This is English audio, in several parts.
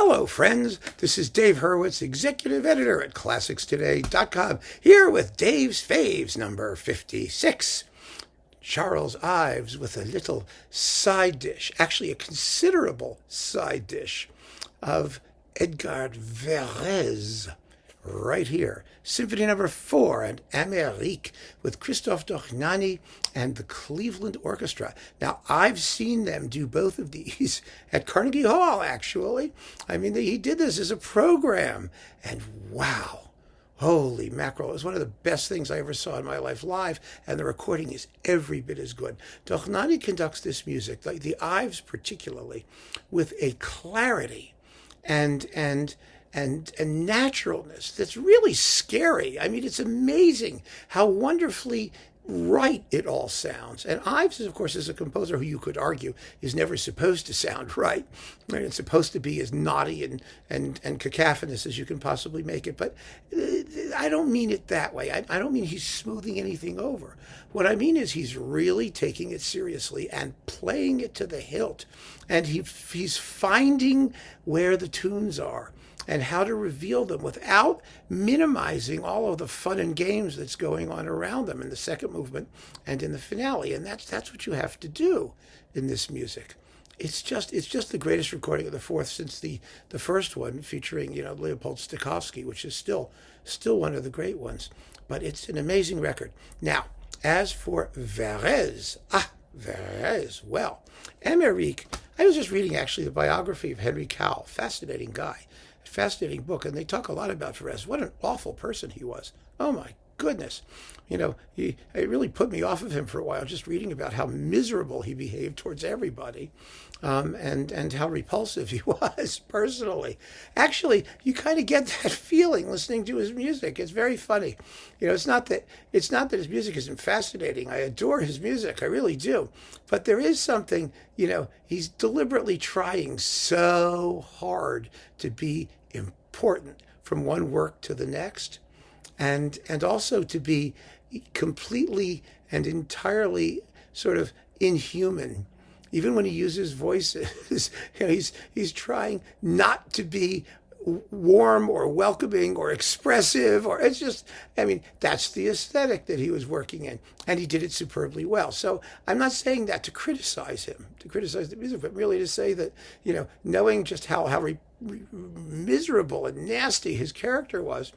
Hello, friends. This is Dave Hurwitz, executive editor at ClassicsToday.com, here with Dave's Faves, number 56. Charles Ives with a little side dish, actually a considerable side dish, of Edgard Varèse, right here. Symphony number 4 and Amériques with Christioph Dohnányi and the Cleveland Orchestra. Now, I've seen them do both of these at Carnegie Hall, actually. I mean, he did this as a program, and wow, holy mackerel. It was one of the best things I ever saw in my life live, and the recording is every bit as good. Dohnányi conducts this music, like the Ives particularly, with a clarity and naturalness that's really scary. I mean, it's amazing how wonderfully right it all sounds. And Ives, of course, is a composer who you could argue is never supposed to sound right. It's supposed to be as naughty and cacophonous as you can possibly make it. But I don't mean it that way. I don't mean he's smoothing anything over. What I mean is he's really taking it seriously and playing it to the hilt. And he's finding where the tunes are and how to reveal them without minimizing all of the fun and games that's going on around them in the second movement and in the finale. And that's what you have to do in this music. It's just the greatest recording of the fourth since the first one featuring, Leopold Stokowski, which is still one of the great ones. But it's an amazing record. Now, as for Varèse, Varèse, well, Amériques, I was just reading actually the biography of Henry Cowell, fascinating guy. Fascinating book, and they talk a lot about Varèse. What an awful person he was. Oh my goodness. It really put me off of him for a while, just reading about how miserable he behaved towards everybody, and how repulsive he was personally. Actually, you kind of get that feeling listening to his music. It's very funny. It's not that his music isn't fascinating. I adore his music. I really do. But there is something, he's deliberately trying so hard to be important from one work to the next, and also to be completely and entirely sort of inhuman. Even when he uses voices, he's trying not to be warm or welcoming or expressive, or it's just, that's the aesthetic that he was working in, and he did it superbly well. So I'm not saying that to criticize him, to criticize the music, but really to say that, knowing just how miserable and nasty his character was,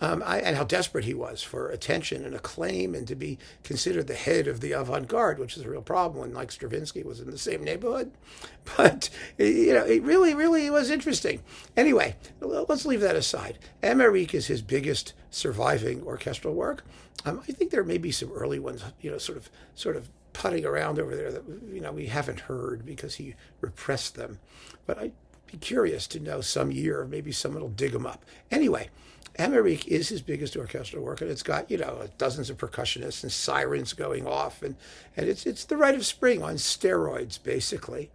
and how desperate he was for attention and acclaim and to be considered the head of the avant-garde, which is a real problem when, like, Stravinsky was in the same neighborhood. But, it really, really was interesting. Anyway, let's leave that aside. Amériques is his biggest surviving orchestral work. I think there may be some early ones, sort of putting around over there that, we haven't heard because he repressed them. But I'd be curious to know some year, maybe someone will dig them up. Anyway, Amériques is his biggest orchestral work, and it's got, dozens of percussionists and sirens going off, and it's the Rite of Spring on steroids, basically.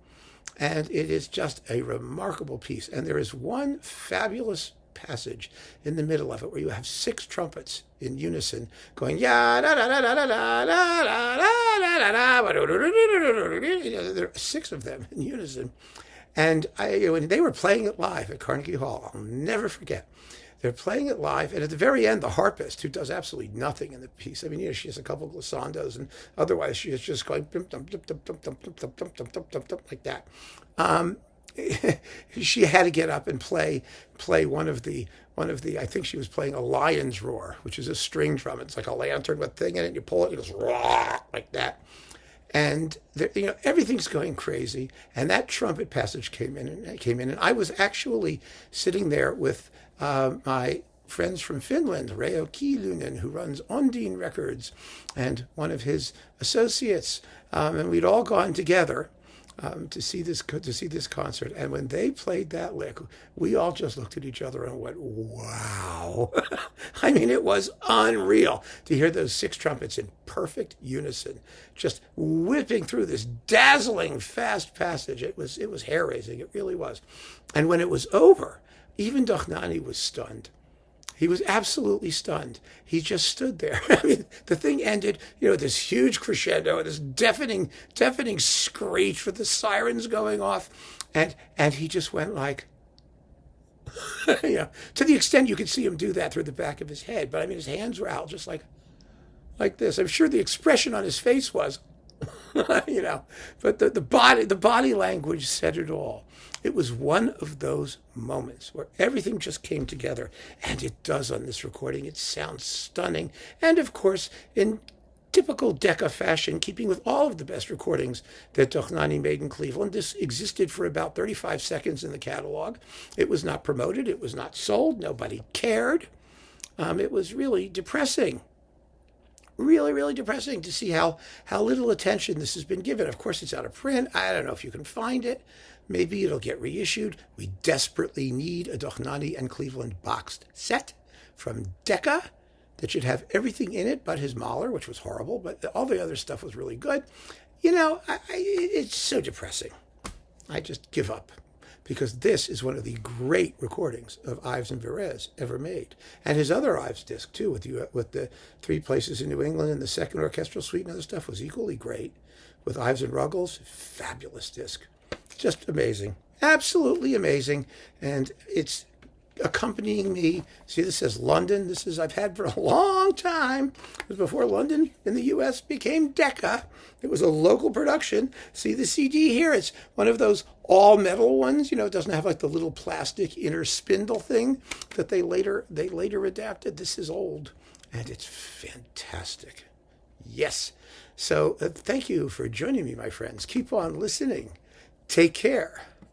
And it is just a remarkable piece. And there is one fabulous passage in the middle of it where you have 6 trumpets in unison going ya da da da da da da da da da da. There are 6 of them in unison. And when they were playing it live at Carnegie Hall, I'll never forget. They're playing it live, and at the very end, the harpist, who does absolutely nothing in the piece, she has a couple of glissandos, and otherwise she is just going like that. She had to get up and play one of the. I think she was playing a lion's roar, which is a string drum. It's like a lantern with a thing in it. And you pull it, it goes raw like that. And everything's going crazy. And that trumpet passage came in, and I was actually sitting there with my friends from Finland, Reijo Kiilunen, who runs Ondine Records, and one of his associates, and we'd all gone together to see this concert. And when they played that lick, we all just looked at each other and went, wow. It was unreal to hear those 6 trumpets in perfect unison, just whipping through this dazzling fast passage. It was hair-raising. It really was. And when it was over, even Dohnányi was stunned. He was absolutely stunned. He just stood there. The thing ended, this huge crescendo, this deafening screech with the sirens going off. And he just went like, To the extent you could see him do that through the back of his head. But I mean, his hands were out just like this. I'm sure the expression on his face was, but the body language said it all. It was one of those moments where everything just came together, and it does on this recording. It sounds stunning, and of course, in typical Decca fashion, keeping with all of the best recordings that Dohnányi made in Cleveland, this existed for about 35 seconds in the catalog. It was not promoted. It was not sold. Nobody cared. It was really depressing. Really, really depressing to see how little attention this has been given. Of course, it's out of print. I don't know if you can find it. Maybe it'll get reissued. We desperately need a Dohnányi and Cleveland boxed set from Decca that should have everything in it but his Mahler, which was horrible, but all the other stuff was really good. It's so depressing. I just give up, because this is one of the great recordings of Ives and Varèse ever made. And his other Ives disc, too, with the Three Places in New England and the Second Orchestral Suite and other stuff, was equally great. With Ives and Ruggles, fabulous disc. Just amazing. Absolutely amazing. And it's accompanying me. See, this says London. I've had for a long time. It was before London in the U.S. became Decca. It was a local production. See the CD here? It's one of those all metal ones. It doesn't have like the little plastic inner spindle thing that they later adapted. This is old, and it's fantastic. Yes. So thank you for joining me, my friends. Keep on listening. Take care.